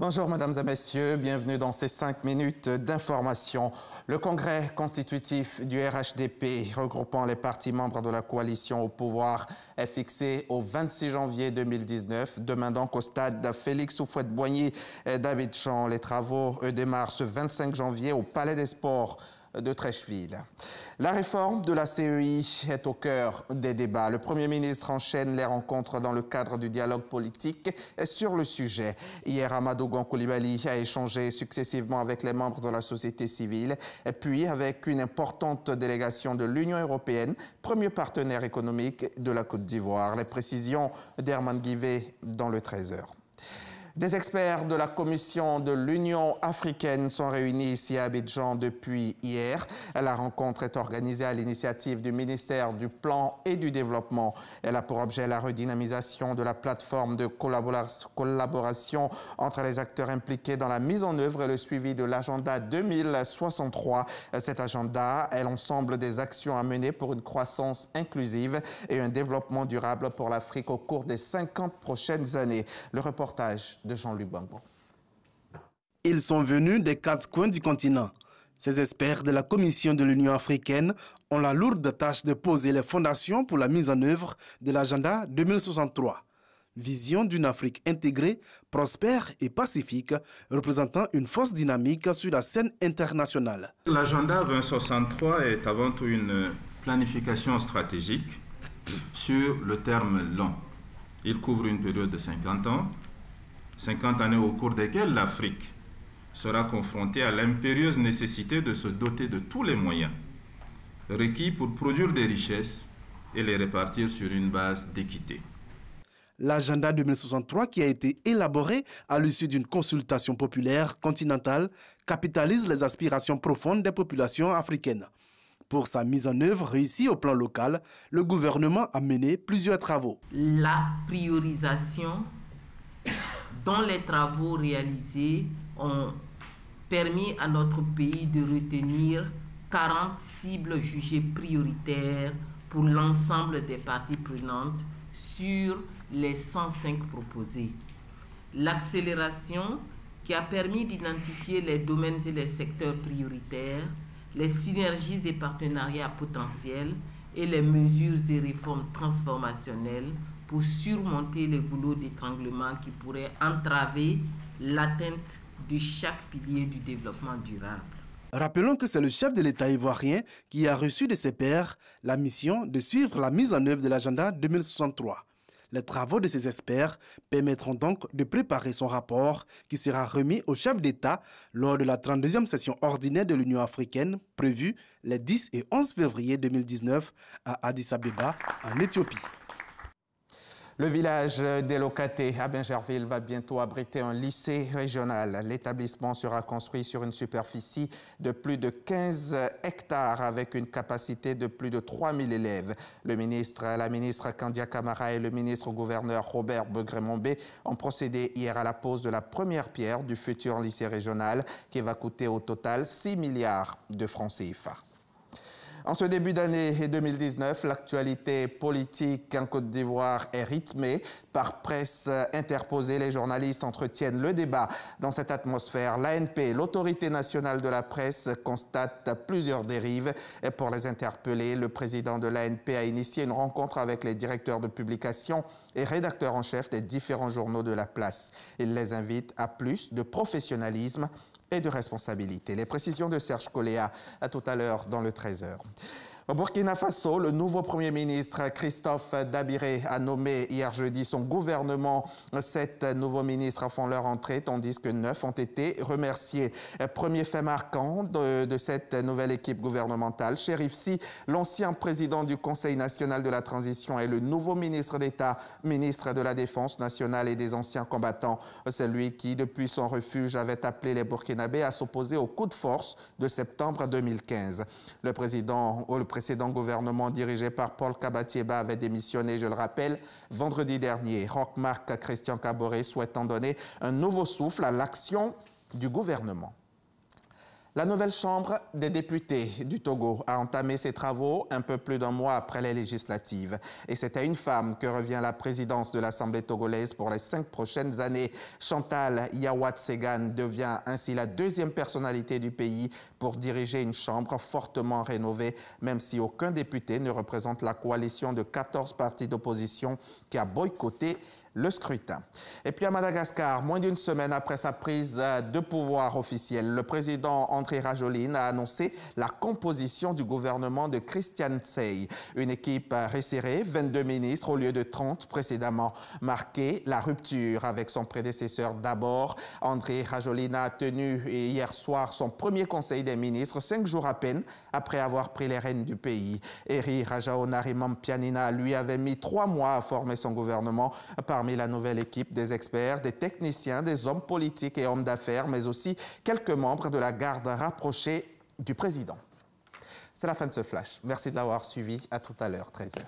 Bonjour mesdames et messieurs, bienvenue dans ces 5 minutes d'information. Le congrès constitutif du RHDP, regroupant les partis membres de la coalition au pouvoir, est fixé au 26 janvier 2019. Demain donc au stade Félix Houphouët-Boigny d'Abidjan. Les travaux démarrent ce 25 janvier au Palais des Sports de Treichville. La réforme de la CEI est au cœur des débats. Le Premier ministre enchaîne les rencontres dans le cadre du dialogue politique sur le sujet. Hier, Amadou Gon Coulibaly a échangé successivement avec les membres de la société civile, puis avec une importante délégation de l'Union européenne, premier partenaire économique de la Côte d'Ivoire. Les précisions d'Herman Guivet dans le 13h. Des experts de la Commission de l'Union africaine sont réunis ici à Abidjan depuis hier. La rencontre est organisée à l'initiative du ministère du Plan et du Développement. Elle a pour objet la redynamisation de la plateforme de collaboration entre les acteurs impliqués dans la mise en œuvre et le suivi de l'agenda 2063. Cet agenda est l'ensemble des actions à mener pour une croissance inclusive et un développement durable pour l'Afrique au cours des 50 prochaines années. Le reportage de Jean-Luc Bangbo. Ils sont venus des 4 coins du continent. Ces experts de la Commission de l'Union africaine ont la lourde tâche de poser les fondations pour la mise en œuvre de l'agenda 2063. Vision d'une Afrique intégrée, prospère et pacifique, représentant une force dynamique sur la scène internationale. L'agenda 2063 est avant tout une planification stratégique sur le terme long. Il couvre une période de 50 ans. 50 années au cours desquelles l'Afrique sera confrontée à l'impérieuse nécessité de se doter de tous les moyens requis pour produire des richesses et les répartir sur une base d'équité. L'agenda 2063, qui a été élaboré à l'issue d'une consultation populaire continentale, capitalise les aspirations profondes des populations africaines. Pour sa mise en œuvre réussie au plan local, le gouvernement a mené plusieurs travaux. La priorisation dont les travaux réalisés ont permis à notre pays de retenir 40 cibles jugées prioritaires pour l'ensemble des parties prenantes sur les 105 proposées. L'accélération qui a permis d'identifier les domaines et les secteurs prioritaires, les synergies et partenariats potentiels et les mesures et réformes transformationnelles pour surmonter les goulots d'étranglement qui pourraient entraver l'atteinte de chaque pilier du développement durable. Rappelons que c'est le chef de l'État ivoirien qui a reçu de ses pairs la mission de suivre la mise en œuvre de l'agenda 2063. Les travaux de ces experts permettront donc de préparer son rapport qui sera remis au chef d'État lors de la 32e session ordinaire de l'Union africaine prévue les 10 et 11 février 2019 à Addis Abeba en Éthiopie. Le village d'Elokaté à Bingerville va bientôt abriter un lycée régional. L'établissement sera construit sur une superficie de plus de 15 hectares avec une capacité de plus de 3000 élèves. La ministre Kandia Camara et le ministre-gouverneur Robert Begré-Mombé ont procédé hier à la pose de la première pierre du futur lycée régional qui va coûter au total 6 milliards de francs CFA. En ce début d'année 2019, l'actualité politique en Côte d'Ivoire est rythmée par presse interposée. Les journalistes entretiennent le débat dans cette atmosphère. L'ANP, l'autorité nationale de la presse, constate plusieurs dérives. Et pour les interpeller, le président de l'ANP a initié une rencontre avec les directeurs de publication et rédacteurs en chef des différents journaux de la place. Il les invite à plus de professionnalisme et de responsabilité. Les précisions de Serge Coléa à tout à l'heure dans le 13h. Au Burkina Faso, le nouveau Premier ministre Christophe Dabiré a nommé hier jeudi son gouvernement. 7 nouveaux ministres font leur entrée, tandis que 9 ont été remerciés. Premier fait marquant de cette nouvelle équipe gouvernementale, Chérif Sy, l'ancien président du Conseil national de la transition, et le nouveau ministre d'État, ministre de la Défense nationale et des anciens combattants. C'est lui qui, depuis son refuge, avait appelé les Burkinabés à s'opposer au coup de force de septembre 2015. Le précédent gouvernement dirigé par Paul Kabatieba avait démissionné, je le rappelle, vendredi dernier. Roch-Marc Christian Caboret souhaitant donner un nouveau souffle à l'action du gouvernement. La nouvelle Chambre des députés du Togo a entamé ses travaux un peu plus d'un mois après les législatives. Et c'est à une femme que revient la présidence de l'Assemblée togolaise pour les 5 prochaines années. Chantal Yawad Segan devient ainsi la deuxième personnalité du pays pour diriger une chambre fortement rénovée, même si aucun député ne représente la coalition de 14 partis d'opposition qui a boycotté le scrutin. Et puis à Madagascar, moins d'une semaine après sa prise de pouvoir officielle, le président Andry Rajoelina a annoncé la composition du gouvernement de Christian Tsey. Une équipe resserrée, 22 ministres au lieu de 30 précédemment, marqué la rupture avec son prédécesseur d'abord. Andry Rajoelina a tenu hier soir son premier conseil des ministres, 5 jours à peine après avoir pris les rênes du pays. Eri Rajaonarimampianina lui avait mis 3 mois à former son gouvernement. Parmi la nouvelle équipe, des experts, des techniciens, des hommes politiques et hommes d'affaires, mais aussi quelques membres de la garde rapprochée du président. C'est la fin de ce flash. Merci de l'avoir suivi. À tout à l'heure, 13h.